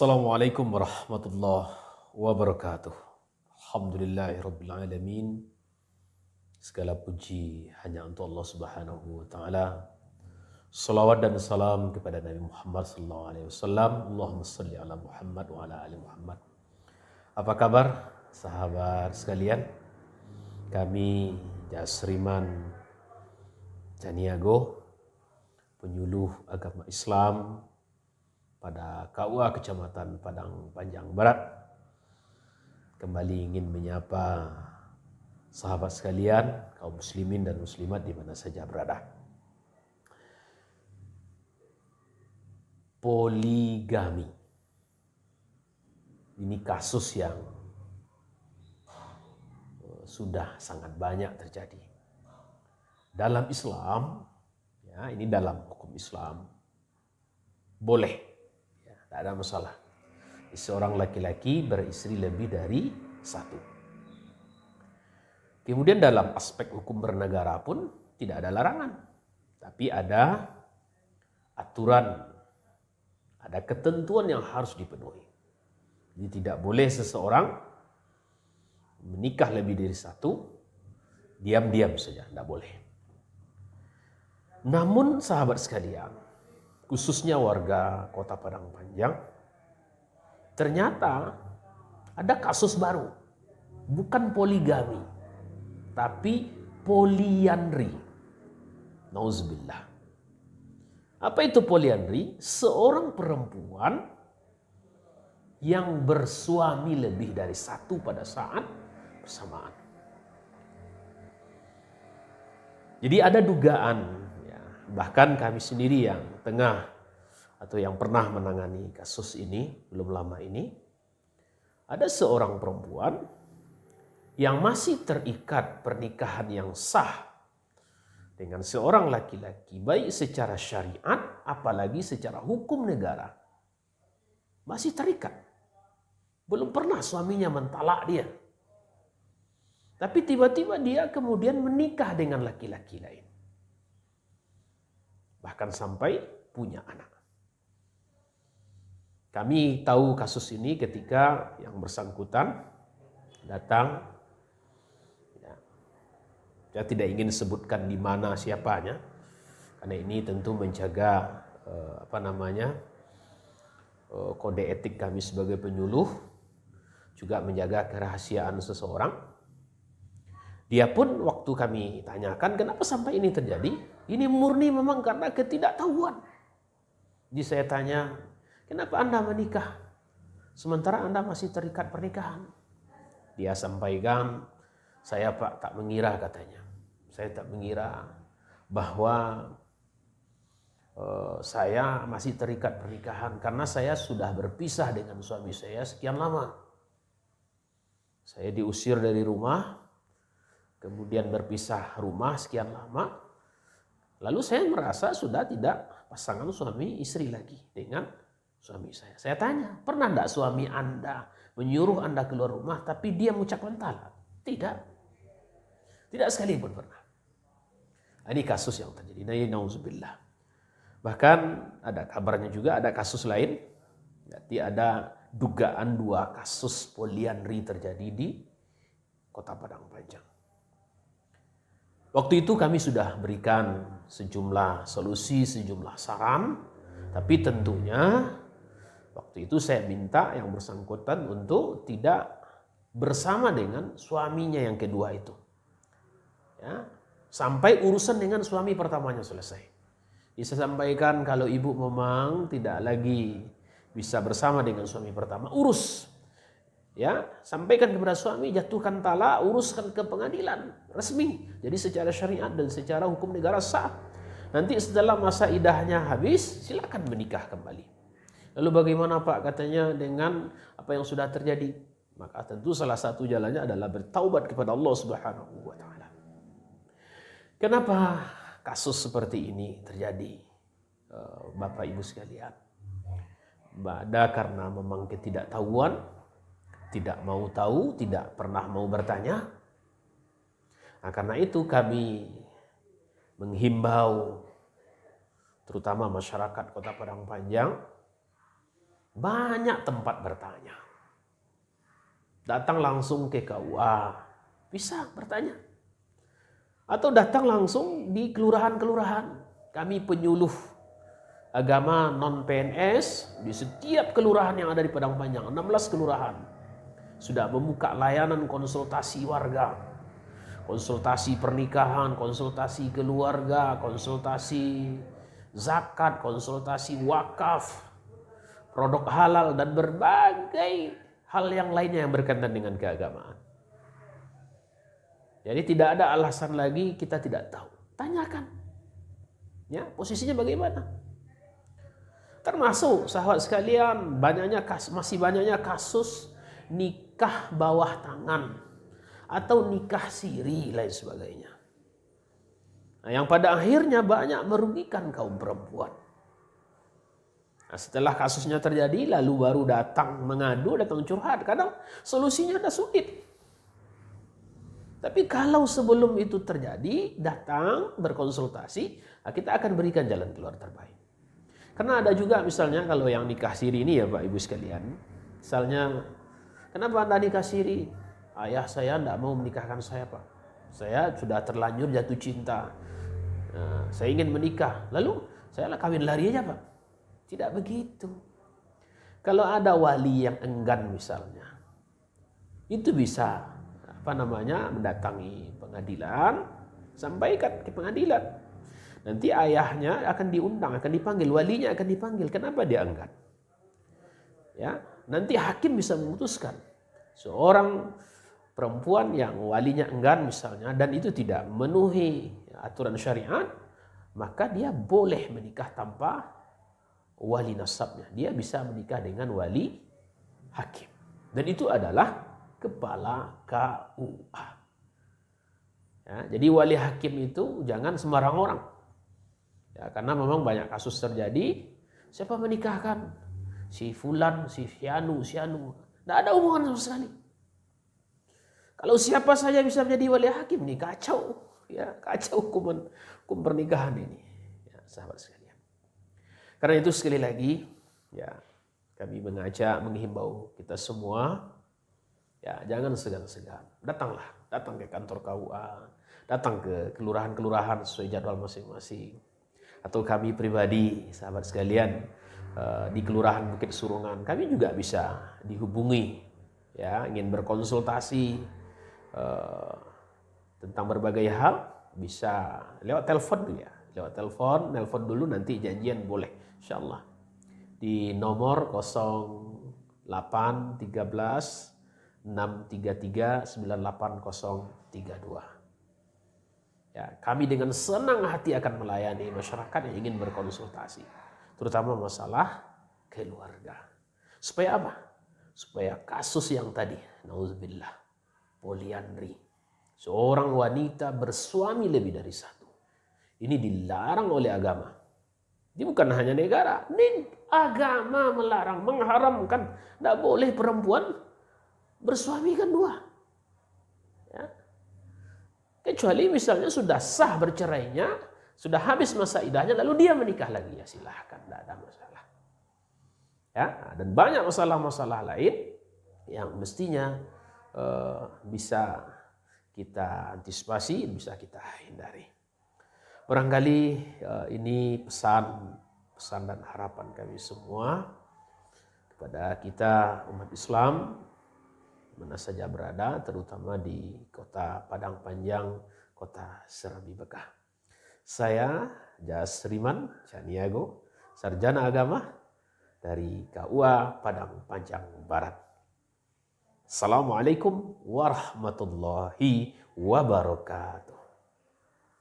Assalamualaikum warahmatullahi wabarakatuh. Alhamdulillahirrabbilalamin. Segala puji hanya untuk Allah subhanahu wa ta'ala. Salawat dan salam kepada Nabi Muhammad sallallahu alaihi wasallam. Allahumma salli ala Muhammad wa ala ali Muhammad. Apa kabar sahabat sekalian? Kami Jasriman Caniago, penyuluh agama Islam pada KUA Kecamatan Padang Panjang Barat, kembali ingin menyapa sahabat sekalian, kaum muslimin dan muslimat di mana saja berada. Poligami. Ini kasus yang sudah sangat banyak terjadi. Dalam Islam, ya, ini dalam hukum Islam, boleh. Tidak ada masalah. Seorang laki-laki beristri lebih dari satu. Kemudian dalam aspek hukum bernegara pun tidak ada larangan. Tapi ada aturan, ada ketentuan yang harus dipenuhi. Jadi tidak boleh seseorang menikah lebih dari satu, diam-diam saja, tidak boleh. Namun sahabat sekalian, khususnya warga Kota Padang Panjang, ternyata ada kasus baru. Bukan poligami, tapi poliandri. Nauzubillah. Apa itu poliandri? Seorang perempuan yang bersuami lebih dari satu pada saat bersamaan. Jadi ada dugaan, bahkan kami sendiri yang tengah atau yang pernah menangani kasus ini belum lama ini, ada seorang perempuan yang masih terikat pernikahan yang sah dengan seorang laki-laki, baik secara syariat apalagi secara hukum negara. Masih terikat. Belum pernah suaminya mentalak dia. Tapi tiba-tiba dia kemudian menikah dengan laki-laki lain. Bahkan sampai punya anak. Kami tahu kasus ini ketika yang bersangkutan datang. Saya tidak ingin sebutkan di mana siapanya, karena ini tentu menjaga kode etik kami sebagai penyuluh, juga menjaga kerahasiaan seseorang. Dia pun waktu kami tanyakan kenapa sampai ini terjadi, ini murni memang karena ketidaktahuan. Jadi saya tanya, kenapa Anda menikah sementara Anda masih terikat pernikahan? Dia sampaikan, saya Pak tak mengira, katanya. Saya tak mengira bahwa saya masih terikat pernikahan karena saya sudah berpisah dengan suami saya sekian lama. Saya diusir dari rumah, kemudian berpisah rumah sekian lama. Lalu saya merasa sudah tidak pasangan suami istri lagi dengan suami saya. Saya tanya, pernah tidak suami Anda menyuruh Anda keluar rumah tapi dia mengucapkan talak? Tidak. Tidak sekalipun pernah. Ini kasus yang terjadi. Nauzubillah. Bahkan ada kabarnya juga ada kasus lain. Jadi ada dugaan 2 kasus poliandri terjadi di Kota Padang Panjang. Waktu itu kami sudah berikan sejumlah solusi, sejumlah saran. Tapi tentunya waktu itu saya minta yang bersangkutan untuk tidak bersama dengan suaminya yang kedua itu. Ya, sampai urusan dengan suami pertamanya selesai. Bisa sampaikan kalau ibu memang tidak lagi bisa bersama dengan suami pertama, urus. Ya, sampaikan kepada suami, jatuhkan talak, uruskan ke pengadilan resmi. Jadi secara syariat dan secara hukum negara sah. Nanti setelah masa idahnya habis, silakan menikah kembali. Lalu bagaimana Pak, katanya, dengan apa yang sudah terjadi? Maka tentu salah satu jalannya adalah bertaubat kepada Allah Subhanahu wa taala. Kenapa kasus seperti ini terjadi, Bapak Ibu sekalian? Ada karena memang ketidaktahuan, tidak mau tahu, tidak pernah mau bertanya. Nah, karena itu kami menghimbau terutama masyarakat Kota Padang Panjang banyak tempat bertanya. Datang langsung ke KUA, bisa bertanya. Atau datang langsung di kelurahan-kelurahan. Kami penyuluh agama non-PNS di setiap kelurahan yang ada di Padang Panjang, 16 kelurahan. Sudah membuka layanan konsultasi warga, konsultasi pernikahan, konsultasi keluarga, konsultasi zakat, konsultasi wakaf, produk halal, dan berbagai hal yang lainnya yang berkaitan dengan keagamaan. Jadi tidak ada alasan lagi kita tidak tahu. Tanyakan. Ya, posisinya bagaimana? Termasuk sahabat sekalian, masih banyaknya kasus nikah bawah tangan atau nikah siri lain sebagainya. Nah, yang pada akhirnya banyak merugikan kaum perempuan. Nah, setelah kasusnya terjadi lalu baru datang mengadu, datang curhat. Kadang solusinya ada sulit. Tapi kalau sebelum itu terjadi, datang berkonsultasi, kita akan berikan jalan keluar terbaik. Karena ada juga misalnya kalau yang nikah siri ini ya Pak Ibu sekalian. Misalnya, kenapa Anda nikah siri? Ayah saya tidak mau menikahkan saya Pak. Saya sudah terlanjur jatuh cinta. Nah, saya ingin menikah. Lalu saya kawin lari aja Pak. Tidak begitu. Kalau ada wali yang enggan misalnya, itu bisa mendatangi pengadilan, sampaikan ke pengadilan. Nanti ayahnya akan diundang, akan dipanggil, walinya akan dipanggil. Kenapa dia enggan? Ya, nanti hakim bisa memutuskan seorang perempuan yang walinya enggan misalnya dan itu tidak memenuhi aturan syariat, maka dia boleh menikah tanpa wali nasabnya. Dia bisa menikah dengan wali hakim. Dan itu adalah kepala KUA. Ya, jadi wali hakim itu jangan sembarang orang. Ya, karena memang banyak kasus terjadi. Siapa menikahkan? Si fulan, si sianu. Tidak ada hubungan sama sekali. Kalau siapa saja bisa menjadi wali hakim, ini kacau. Ya, kacau hukum pernikahan ini. Ya, sahabat sekalian. Karena itu sekali lagi, ya kami menghimbau kita semua. Ya, jangan segan-segan. Datang ke kantor KUA, datang ke kelurahan-kelurahan sesuai jadwal masing-masing. Atau kami pribadi, sahabat sekalian, di Kelurahan Bukit Surungan, kami juga bisa dihubungi. Ya, ingin berkonsultasi tentang berbagai hal, bisa lewat telepon dulu ya. Telepon dulu nanti janjian boleh, insyaallah. Di nomor 0813 633 98032. Ya, kami dengan senang hati akan melayani masyarakat yang ingin berkonsultasi, terutama masalah keluarga. Supaya apa? Supaya kasus yang tadi, nauzubillah, poliandri, seorang wanita bersuami lebih dari satu, ini dilarang oleh agama. Ini bukan hanya negara, ini agama melarang, mengharamkan. Tidak boleh perempuan bersuami kan dua. Ya. Kecuali misalnya sudah sah bercerainya, sudah habis masa iddahnya, lalu dia menikah lagi, ya silahkan, tidak ada masalah. Ya, dan banyak masalah-masalah lain yang mestinya bisa kita antisipasi, bisa kita hindari. Barangkali ini pesan dan harapan kami semua kepada kita umat Islam mana saja berada, terutama di kota Padang Panjang, kota Serambi Bekah. Saya Jas Riman Caniago, sarjana agama dari KUA Padang Panjang Barat. Assalamualaikum warahmatullahi wabarakatuh.